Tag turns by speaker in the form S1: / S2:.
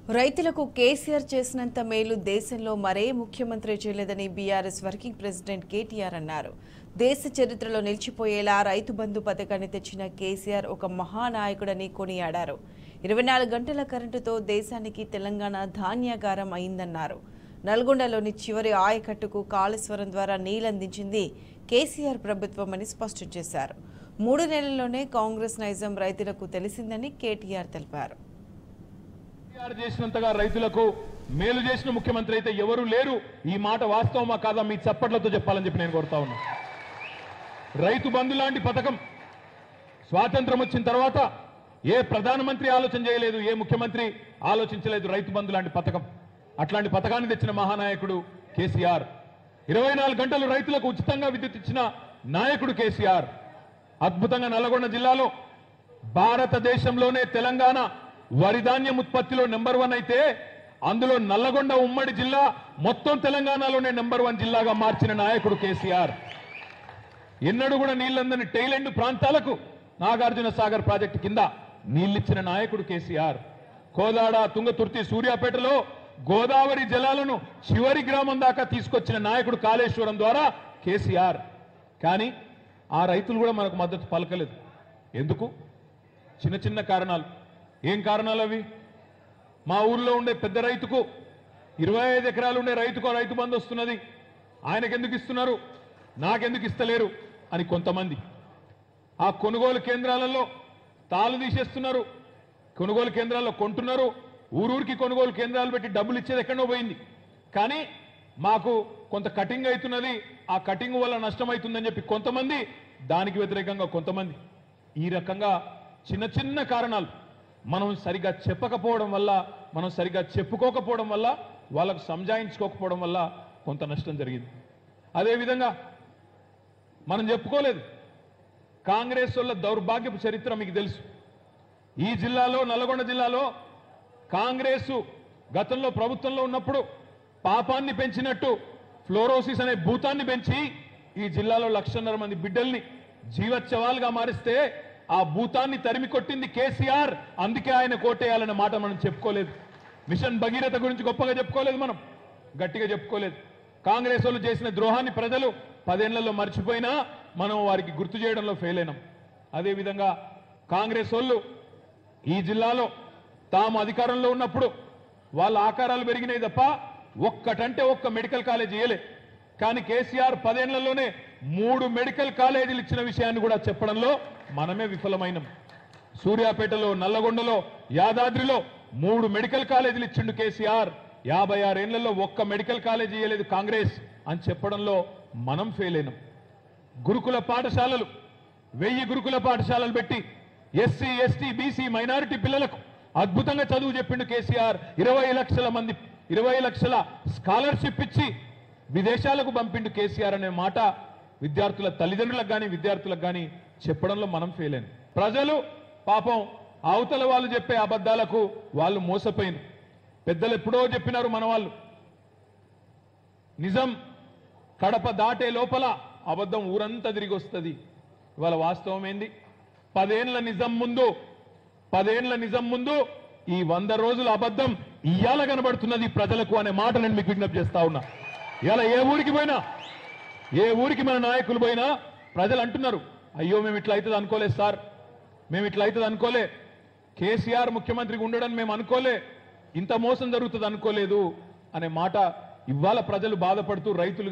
S1: రైతులకు కేసీఆర్ చేసినంత మేలు దేశంలో మరే ముఖ్యమంత్రి చేయలేదని బీఆర్ఎస్ వర్కింగ్ ప్రెసిడెంట్ కేటీఆర్ అన్నారు. దేశ చరిత్రలో నిలిచిపోయేలా రైతు బంధు పథకాన్ని తెచ్చిన కేసీఆర్ ఒక మహానాయకుడని కొనియాడారు. 24 గంటల కరెంటుతో దేశానికి తెలంగాణ ధాన్యాగారం అయిందన్నారు. నల్గొండలోని చివరి ఆయకట్టుకు కాళేశ్వరం ద్వారా నీళ్లందించింది కేసీఆర్ ప్రభుత్వమని స్పష్టం చేశారు. 3 నెలల్లోనే కాంగ్రెస్ నైజం రైతులకు తెలిసిందని కేటీఆర్ తెలిపారు.
S2: చేసినంతగా రైతులకు మేలు చేసిన ముఖ్యమంత్రి అయితే ఎవరు లేరు. ఈ మాట వాస్తవమా కాదా మీ చప్పట్లతో చెప్పాలని చెప్పి నేను కోరుతా ఉన్నా. రైతు బంధు లాంటి పథకం స్వాతంత్రం వచ్చిన తర్వాత ఏ ప్రధానమంత్రి ఆలోచన చేయలేదు, ఏ ముఖ్యమంత్రి ఆలోచించలేదు. రైతు బంధు లాంటి పథకం, అట్లాంటి పథకాన్ని తెచ్చిన మహానాయకుడు కేసీఆర్. 24 గంటలు రైతులకు ఉచితంగా విద్యుత్ ఇచ్చిన నాయకుడు కేసీఆర్. అద్భుతంగా నల్లగొండ జిల్లాలో భారతదేశంలోనే తెలంగాణ వరిధాన్యం ఉత్పత్తిలో నెంబర్ 1 అయితే అందులో నల్లగొండ ఉమ్మడి జిల్లా మొత్తం తెలంగాణలోనే నెంబర్ 1 జిల్లాగా మార్చిన నాయకుడు కేసీఆర్. ఎన్నడూ కూడా నీళ్లందని టైలెండ్ ప్రాంతాలకు నాగార్జున సాగర్ ప్రాజెక్టు కింద నీళ్లిచ్చిన నాయకుడు కేసీఆర్. కోదాడ, తుంగతుర్తి, సూర్యాపేటలో గోదావరి జలాలను చివరి గ్రామం దాకా తీసుకొచ్చిన నాయకుడు కాళేశ్వరం ద్వారా కేసీఆర్. కానీ ఆ రైతులు కూడా మనకు మద్దతు పలకలేదు. ఎందుకు? చిన్న చిన్న కారణాలు. ఏం కారణాలు అవి? మా ఊర్లో ఉండే పెద్ద రైతుకు 25 ఎకరాలు ఉండే రైతుకు రైతు బంధు వస్తున్నది, ఆయనకెందుకు ఇస్తున్నారు, నాకెందుకు ఇస్తలేరు అని కొంతమంది. ఆ కొనుగోలు కేంద్రాలలో తాళు తీసేస్తున్నారు, కొనుగోలు కేంద్రాల్లో కొంటున్నారు, ఊరూరికి కొనుగోలు కేంద్రాలు పెట్టి డబ్బులు ఇచ్చేది ఎక్కడో పోయింది. కానీ మాకు కొంత కటింగ్ అవుతున్నది, ఆ కటింగ్ వల్ల నష్టం అవుతుందని చెప్పి కొంతమంది, దానికి వ్యతిరేకంగా కొంతమంది. ఈ రకంగా చిన్న చిన్న కారణాలు మనం సరిగా చెప్పకపోవడం వల్ల, మనం సరిగా చెప్పుకోకపోవడం వల్ల, వాళ్ళకు సంజాయించుకోకపోవడం వల్ల కొంత నష్టం జరిగింది. అదేవిధంగా మనం చెప్పుకోలేదు. కాంగ్రెస్ వాళ్ళ దౌర్భాగ్యపు చరిత్ర మీకు తెలుసు. ఈ జిల్లాలో, నల్గొండ జిల్లాలో కాంగ్రెస్ గతంలో ప్రభుత్వంలో ఉన్నప్పుడు పాపాన్ని పెంచినట్టు ఫ్లోరోసిస్ అనే భూతాన్ని పెంచి ఈ జిల్లాలో 1,50,000 మంది బిడ్డల్ని జీవోత్సవాలుగా మారిస్తే ఆ భూతాన్ని తరిమి కొట్టింది కేసీఆర్. అందుకే ఆయన కోటేయాలన్న మాట మనం చెప్పుకోలేదు. మిషన్ భగీరథ గురించి గొప్పగా చెప్పుకోలేదు, మనం గట్టిగా చెప్పుకోలేదు. కాంగ్రెస్ వాళ్ళు చేసిన ద్రోహాన్ని ప్రజలు 10 ఏళ్లలో మర్చిపోయినా మనం వారికి గుర్తు చేయడంలో ఫెయిల్ అయినాం. అదేవిధంగా కాంగ్రెస్ వాళ్ళు ఈ జిల్లాలో తాము అధికారంలో ఉన్నప్పుడు వాళ్ళ ఆకారాలు పెరిగినాయి తప్ప ఒక్కటంటే ఒక్క మెడికల్ కాలేజ్ ఇయ్యలే. కానీ కేసీఆర్ 10 ఏళ్లలోనే 3 మెడికల్ కాలేజీలు ఇచ్చిన విషయాన్ని కూడా చెప్పడంలో మనమే విఫలమైనం. సూర్యాపేటలో, నల్లగొండలో, యాదాద్రిలో 3 మెడికల్ కాలేజీలు ఇచ్చిండు కేసీఆర్. 56 ఏళ్లలో ఒక్క మెడికల్ కాలేజీ ఇయ్యలేదు కాంగ్రెస్ అని చెప్పడంలో మనం ఫెయిల్ అయినాం. గురుకుల పాఠశాలలు 1000 గురుకుల పాఠశాలలు పెట్టి ఎస్సీ, ఎస్టీ, బీసీ, మైనారిటీ పిల్లలకు అద్భుతంగా చదువు చెప్పిండు కేసీఆర్. 20 లక్షల స్కాలర్షిప్ ఇచ్చి విదేశాలకు పంపిండు కేసీఆర్ అనే మాట విద్యార్థుల తల్లిదండ్రులకు కానీ విద్యార్థులకు కానీ చెప్పడంలో మనం ఫెయిల్ అయినాం. ప్రజలు పాపం అవతల వాళ్ళు చెప్పే అబద్ధాలకు వాళ్ళు మోసపోయినారు. పెద్దలు ఎప్పుడో చెప్పినారు మన వాళ్ళు, నిజం కడప దాటే లోపల అబద్ధం ఊరంతా తిరిగి వస్తుంది. ఇవాళ వాస్తవం ఏంది? 10 ఏళ్ల నిజం ముందు ఈ 100 రోజుల అబద్ధం ఇయ్యాల కనబడుతున్నది ప్రజలకు అనే మాట నేను మీకు విజ్ఞప్తి చేస్తా ఉన్నా. ఇలా ఏ ఊరికి పోయినా, ఏ ఊరికి మన నాయకులు పోయినా ప్రజలు అంటున్నారు, అయ్యో మేము ఇట్లా అవుతుంది అనుకోలేదు సార్, మేము ఇట్లా అవుతుంది అనుకోలే, కేసీఆర్ ముఖ్యమంత్రిగా ఉండడం మేము అనుకోలే, ఇంత మోసం జరుగుతుంది అనుకోలేదు అనే మాట ఇవాళ ప్రజలు బాధపడుతూ రైతులు